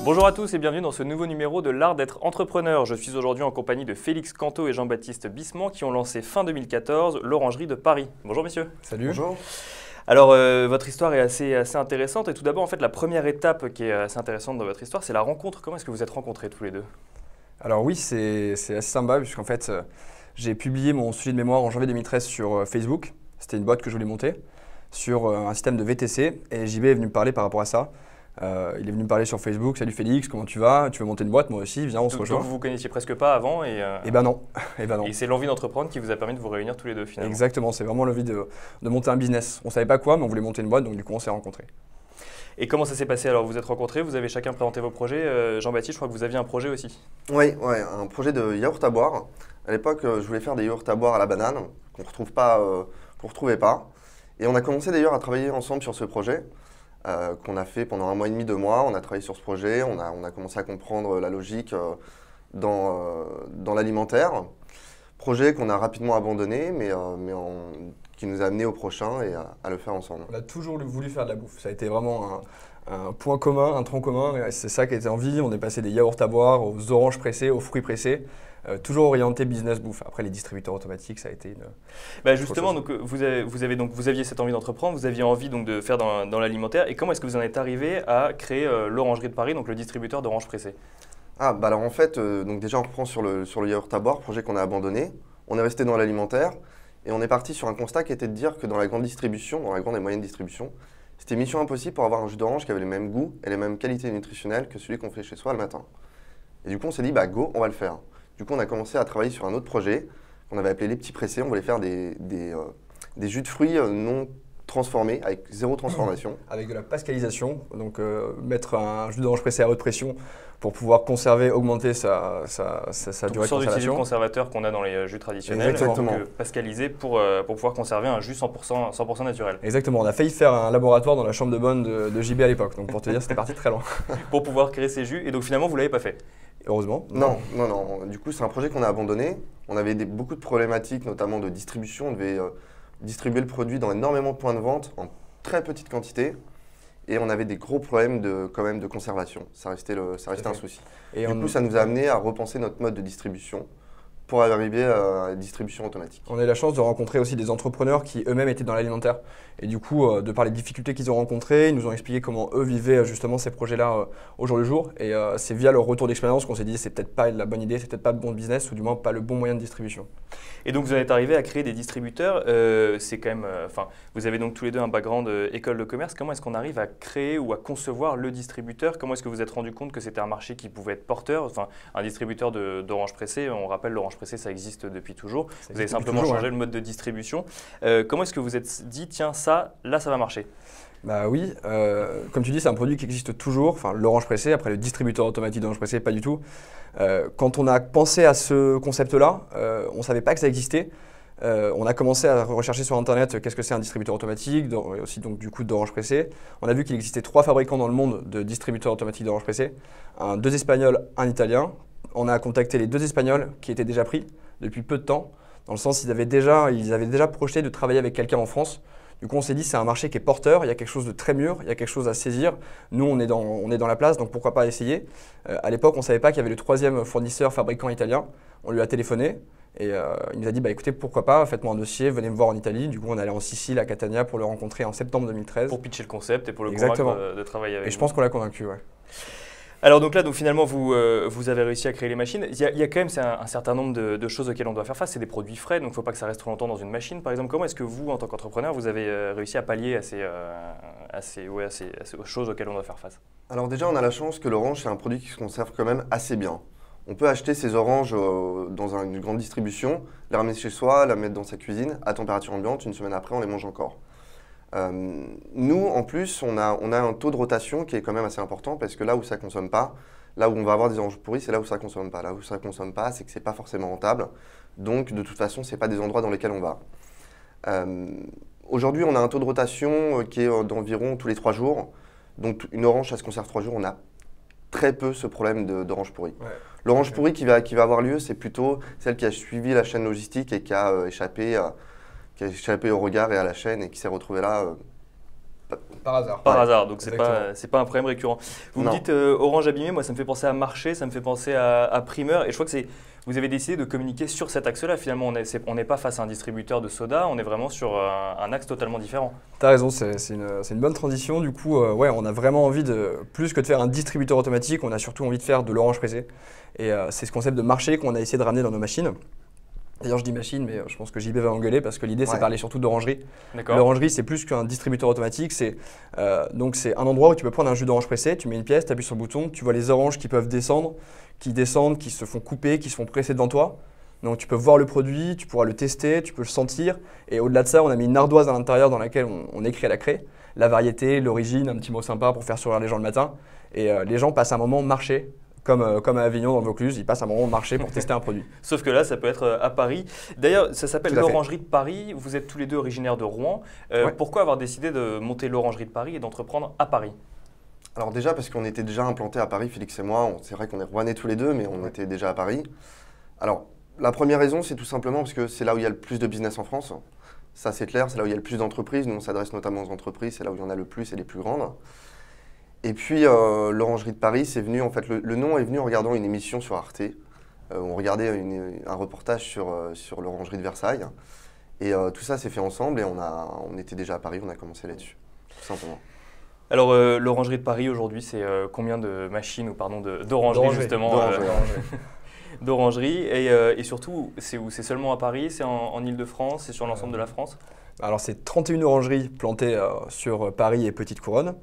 Bonjour à tous et bienvenue dans ce nouveau numéro de l'art d'être entrepreneur. Je suis aujourd'hui en compagnie de Félix Canto et Jean-Baptiste Bissement qui ont lancé fin 2014 l'Orangerie de Paris. Bonjour messieurs. Salut. Bonjour. Alors votre histoire est assez intéressante et tout d'abord en fait la première étape qui est assez intéressante dans votre histoire c'est la rencontre. Comment est-ce que vous êtes rencontrés tous les deux? Alors oui, c'est assez sympa puisqu'en fait j'ai publié mon sujet de mémoire en janvier 2013 sur Facebook. C'était une boîte que je voulais monter sur un système de VTC et JB est venu me parler par rapport à ça. Il est venu me parler sur Facebook. Salut Félix, comment tu vas? Tu veux monter une boîte? Moi aussi, viens, on se rejoint. Donc vous vous connaissiez presque pas avant et ben non. Et c'est l'envie d'entreprendre qui vous a permis de vous réunir tous les deux finalement. Exactement, c'est vraiment l'envie de monter un business. On savait pas quoi, mais on voulait monter une boîte, donc du coup on s'est rencontrés. Et comment ça s'est passé? Alors vous vous êtes rencontrés, vous avez chacun présenté vos projets. Jean-Baptiste, je crois que vous aviez un projet aussi. Oui, un projet de yaourt à boire. À l'époque, je voulais faire des yaourts à boire à la banane qu'on retrouvait pas. Et on a commencé d'ailleurs à travailler ensemble sur ce projet. Qu'on a fait pendant 1 mois et demi, 2 mois. On a travaillé sur ce projet, on a commencé à comprendre la logique dans l'alimentaire. Projet qu'on a rapidement abandonné, qui nous a amené au prochain et à le faire ensemble. On a toujours voulu faire de la bouffe. Ça a été vraiment un point commun, un tronc commun. C'est ça qui a été en vie. On est passé des yaourts à boire aux oranges pressées, aux fruits pressés. Toujours orienté business bouffe. Après, les distributeurs automatiques, ça a été justement, donc, vous aviez cette envie d'entreprendre, vous aviez envie donc, de faire dans l'alimentaire. Et comment est-ce que vous en êtes arrivé à créer l'Orangerie de Paris, donc le distributeur d'oranges pressées? Alors en fait, donc déjà on reprend sur le yaourt à boire, projet qu'on a abandonné. On est resté dans l'alimentaire et on est parti sur un constat qui était de dire que dans la grande distribution, dans la grande et moyenne distribution, c'était mission impossible pour avoir un jus d'orange qui avait les mêmes goûts et les mêmes qualités nutritionnelles que celui qu'on fait chez soi le matin. Et du coup on s'est dit, go, on va le faire. Du coup, on a commencé à travailler sur un autre projet qu'on avait appelé les petits pressés. On voulait faire des jus de fruits non transformés, avec 0 transformation. Avec de la pascalisation, donc mettre un jus d'orange pressé à haute pression pour pouvoir conserver, augmenter sa durée de conservation. D'utiliser le conservateur qu'on a dans les jus traditionnels, exactement. Donc pascaliser pour pouvoir conserver un jus 100% naturel. Exactement, on a failli faire un laboratoire dans la chambre de bonne de JB à l'époque, donc pour te dire, c'était parti très loin. Pour pouvoir créer ces jus, et donc finalement, vous ne l'avez pas fait? Heureusement. Non. Du coup, c'est un projet qu'on a abandonné. On avait beaucoup de problématiques, notamment de distribution. On devait distribuer le produit dans énormément de points de vente, en très petite quantité. Et on avait des gros problèmes quand même de conservation. Ça restait un souci. Et du coup, ça nous a amené à repenser notre mode de distribution pour arriver à la distribution automatique. On a eu la chance de rencontrer aussi des entrepreneurs qui eux-mêmes étaient dans l'alimentaire. Et du coup, de par les difficultés qu'ils ont rencontrées, ils nous ont expliqué comment eux vivaient justement ces projets-là au jour le jour. Et c'est via leur retour d'expérience qu'on s'est dit c'est peut-être pas la bonne idée, c'est peut-être pas le bon business ou du moins pas le bon moyen de distribution. Et donc vous en êtes arrivé à créer des distributeurs. C'est quand même, vous avez donc tous les deux un background école de commerce. Comment est-ce qu'on arrive à créer ou à concevoir le distributeur? Comment est-ce que vous vous êtes rendu compte que c'était un marché qui pouvait être porteur? Enfin, un distributeur d'orange pressé, on rappelle l'orange pressé, ça existe depuis toujours. Vous avez simplement changé le mode de distribution. Comment est-ce que vous êtes dit tiens là ça va marcher? Bah oui, comme tu dis, c'est un produit qui existe toujours, enfin l'orange pressé, après le distributeur automatique d'orange pressé, pas du tout. Quand on a pensé à ce concept-là, on ne savait pas que ça existait. On a commencé à rechercher sur internet qu'est-ce que c'est un distributeur automatique, et aussi donc du coup d'orange pressé. On a vu qu'il existait 3 fabricants dans le monde de distributeurs automatiques d'orange pressé, 2 espagnols, 1 italien. On a contacté les 2 espagnols qui étaient déjà pris depuis peu de temps, dans le sens qu'ils avaient déjà projeté de travailler avec quelqu'un en France. Du coup, on s'est dit c'est un marché qui est porteur, il y a quelque chose de très mûr, il y a quelque chose à saisir. Nous, on est dans la place, donc pourquoi pas essayer. À l'époque, on ne savait pas qu'il y avait le 3e fournisseur fabricant italien. On lui a téléphoné et il nous a dit écoutez, pourquoi pas, faites-moi un dossier, venez me voir en Italie. Du coup, on est allé en Sicile, à Catania, pour le rencontrer en septembre 2013. Pour pitcher le concept et pour le convaincre de travailler avec vous. Et je pense qu'on l'a convaincu, ouais. Alors donc là, finalement, vous avez réussi à créer les machines. Il y a quand même un certain nombre de choses auxquelles on doit faire face. C'est des produits frais, donc il ne faut pas que ça reste trop longtemps dans une machine. Par exemple, comment est-ce que vous, en tant qu'entrepreneur, vous avez réussi à pallier à ces choses auxquelles on doit faire face? Alors déjà, on a la chance que l'orange, c'est un produit qui se conserve quand même assez bien. On peut acheter ces oranges dans une grande distribution, les ramener chez soi, la mettre dans sa cuisine, à température ambiante. 1 semaine après, on les mange encore. Nous, en plus, on a un taux de rotation qui est quand même assez important parce que là où ça ne consomme pas, là où on va avoir des oranges pourries, c'est là où ça ne consomme pas. Là où ça ne consomme pas, c'est que ce n'est pas forcément rentable. Donc, de toute façon, ce n'est pas des endroits dans lesquels on va. Aujourd'hui, on a un taux de rotation qui est d'environ tous les 3 jours. Donc, une orange, ça se conserve 3 jours. On a très peu ce problème d'orange pourrie. Ouais. L'orange pourrie qui va avoir lieu, c'est plutôt celle qui a suivi la chaîne logistique et qui a échappé au regard et à la chaîne et qui s'est retrouvée là Par hasard. Par hasard, donc c'est Exactement. pas un problème récurrent. Vous me Non. dites Orange abîmé, moi ça me fait penser à Marché, ça me fait penser à Primeur, et je crois que vous avez décidé de communiquer sur cet axe-là. Finalement, on n'est pas face à un distributeur de soda, on est vraiment sur un axe totalement différent. T'as raison, c'est une bonne transition. Du coup, ouais, on a vraiment envie plus que de faire un distributeur automatique, on a surtout envie de faire de l'orange pressé. Et c'est ce concept de marché qu'on a essayé de ramener dans nos machines. D'ailleurs, je dis machine, mais je pense que JB va engueuler parce que l'idée, c'est de parler surtout d'orangerie. D'accord. L'orangerie, c'est plus qu'un distributeur automatique. Donc, c'est un endroit où tu peux prendre un jus d'orange pressé, tu mets une pièce, tu appuies sur le bouton, tu vois les oranges qui peuvent descendre, qui se font couper, qui se font presser devant toi. Donc, tu peux voir le produit, tu pourras le tester, tu peux le sentir. Et au-delà de ça, on a mis une ardoise à l'intérieur dans laquelle on écrit à la craie la variété, l'origine, un petit mot sympa pour faire sourire les gens le matin. Et les gens passent un moment marché. Comme à Avignon dans le Vaucluse, ils passent un moment marché pour tester un produit. Sauf que là, ça peut être à Paris. D'ailleurs, ça s'appelle Tout à fait. l'Orangerie de Paris. Vous êtes tous les deux originaires de Rouen. Ouais. Pourquoi avoir décidé de monter l'Orangerie de Paris et d'entreprendre à Paris? Alors déjà parce qu'on était déjà implantés à Paris, Félix et moi, c'est vrai qu'on est rouennais tous les deux, mais on était déjà à Paris. Alors la première raison, c'est tout simplement parce que c'est là où il y a le plus de business en France. Ça c'est clair, c'est là où il y a le plus d'entreprises. Nous on s'adresse notamment aux entreprises, c'est là où il y en a le plus et les plus grandes. Et puis l'Orangerie de Paris, c'est venu, en fait, le nom est venu en regardant une émission sur Arte. On regardait un reportage sur l'Orangerie de Versailles. Et tout ça s'est fait ensemble et on était déjà à Paris, on a commencé là-dessus, tout simplement. Alors, l'Orangerie de Paris aujourd'hui, c'est combien de machines ou pardon d'orangeries justement d'orangerie et surtout, c'est où? C'est seulement à Paris, c'est en Île-de-France, c'est sur l'ensemble de la France? Alors, c'est 31 orangeries plantées sur Paris et Petite Couronne.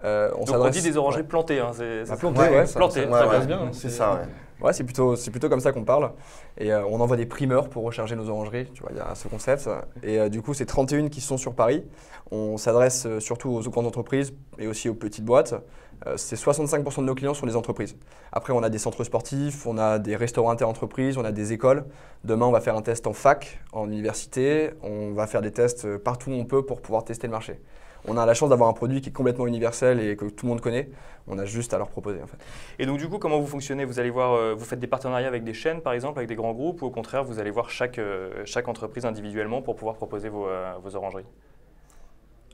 Donc on dit des orangeries plantées, hein, plantées, ouais, plantées, Ouais, très ouais, bien. c'est ça, ouais. Ouais, c'est plutôt comme ça qu'on parle. Et on envoie des primeurs pour recharger nos orangeries. Tu vois, il y a ce concept. Et du coup, c'est 31 qui sont sur Paris. On s'adresse surtout aux grandes entreprises et aussi aux petites boîtes. C'est 65% de nos clients sont des entreprises. Après, on a des centres sportifs, on a des restaurants interentreprises, on a des écoles. Demain, on va faire un test en fac, en université. On va faire des tests partout où on peut pour pouvoir tester le marché. On a la chance d'avoir un produit qui est complètement universel et que tout le monde connaît. On a juste à leur proposer en fait. Et donc du coup, comment vous fonctionnez? Vous allez voir, vous faites des partenariats avec des chaînes par exemple, avec des grands groupes, ou au contraire, vous allez voir chaque entreprise individuellement pour pouvoir proposer vos orangeries?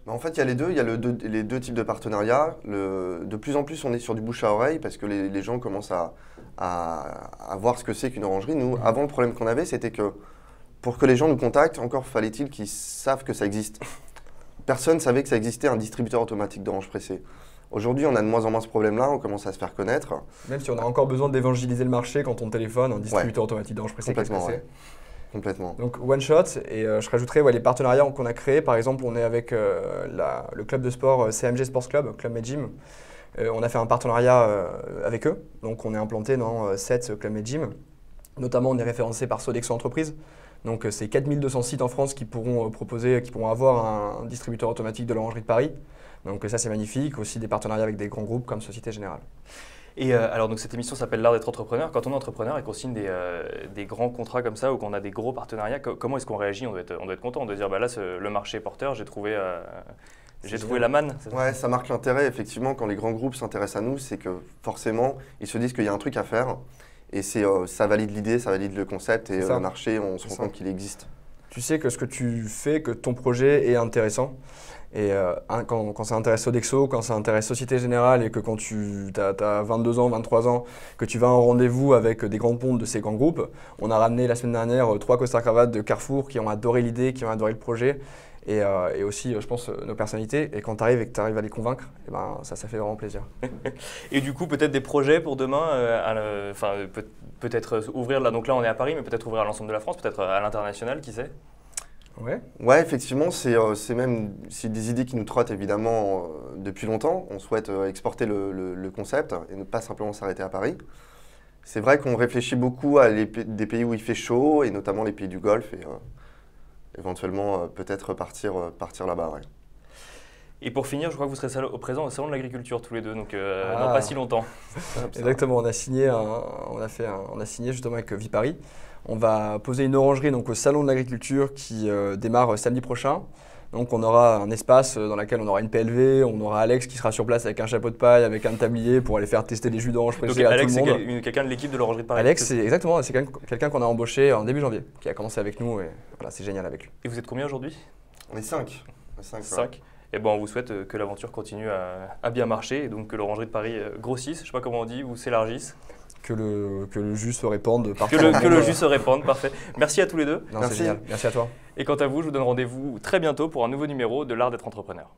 En fait, il y a les deux. Il y a les deux types de partenariats. De plus en plus, on est sur du bouche à oreille parce que les gens commencent à voir ce que c'est qu'une orangerie. Nous, avant, le problème qu'on avait, c'était que pour que les gens nous contactent, encore fallait-il qu'ils savent que ça existe. Personne ne savait que ça existait un distributeur automatique d'orange pressée. Aujourd'hui, on a de moins en moins ce problème-là, on commence à se faire connaître. Même si on a encore besoin d'évangéliser le marché quand on téléphone, un distributeur automatique d'orange pressé. Complètement, ouais. Complètement. Donc one shot, et je rajouterais les partenariats qu'on a créés. Par exemple, on est avec le club de sport CMG Sports Club, Club Med Gym. On a fait un partenariat avec eux, donc on est implanté dans 7 Club Med Gym. Notamment, on est référencé par Sodexo Entreprises. Donc c'est 4200 sites en France qui pourront avoir un distributeur automatique de l'Orangerie de Paris. Donc ça c'est magnifique, aussi des partenariats avec des grands groupes comme Société Générale. Et alors donc cette émission s'appelle l'art d'être entrepreneur. Quand on est entrepreneur et qu'on signe des grands contrats comme ça ou qu'on a des gros partenariats, comment est-ce qu'on réagit? On doit être content, on doit dire bah là le marché est porteur, j'ai trouvé la manne. Ouais, ça marque l'intérêt effectivement quand les grands groupes s'intéressent à nous, c'est que forcément ils se disent qu'il y a un truc à faire. Et ça valide l'idée, ça valide le concept et le marché, on se rend compte qu'il existe. Tu sais que ce que tu fais, que ton projet est intéressant. Et quand ça intéresse Sodexo, quand ça intéresse Société Générale et que quand tu as 22 ans, 23 ans, que tu vas en rendez-vous avec des grands pontes de ces grands groupes, on a ramené la semaine dernière 3 costards cravates de Carrefour qui ont adoré l'idée, qui ont adoré le projet. Et aussi, je pense, nos personnalités. Et quand tu arrives et que tu arrives à les convaincre, eh ben, ça fait vraiment plaisir. Et du coup, peut-être des projets pour demain, peut-être ouvrir, là, donc là on est à Paris, mais peut-être ouvrir à l'ensemble de la France, peut-être à l'international, qui sait? Ouais, effectivement, c'est des idées qui nous trottent évidemment depuis longtemps. On souhaite exporter le concept et ne pas simplement s'arrêter à Paris. C'est vrai qu'on réfléchit beaucoup à des pays où il fait chaud, et notamment les pays du Golfe. Et, éventuellement, peut-être partir là-bas, ouais. Et pour finir, je crois que vous serez présent au Salon de l'Agriculture tous les deux, donc dans pas si longtemps. Exactement, on a signé justement avec Viparis. On va poser une orangerie donc, au Salon de l'Agriculture qui démarre samedi prochain. Donc on aura un espace dans lequel on aura une PLV, on aura Alex qui sera sur place avec un chapeau de paille, avec un tablier pour aller faire tester les jus d'orange pressés à tout le monde. Alex, c'est quelqu'un de l'équipe de l'Orangerie de Paris. Alex, c'est quelqu'un qu'on a embauché en début janvier, qui a commencé avec nous et voilà, c'est génial avec lui. Et vous êtes combien aujourd'hui? On est 5. 5. Et ben, on vous souhaite que l'aventure continue à bien marcher et donc que l'Orangerie de Paris grossisse, je ne sais pas comment on dit, ou s'élargisse. Que le jus se répande partout. Que le jus se répande, parfait. Merci à tous les deux. Non, Merci. c'est génial. Merci à toi. Et quant à vous, je vous donne rendez-vous très bientôt pour un nouveau numéro de l'art d'être entrepreneur.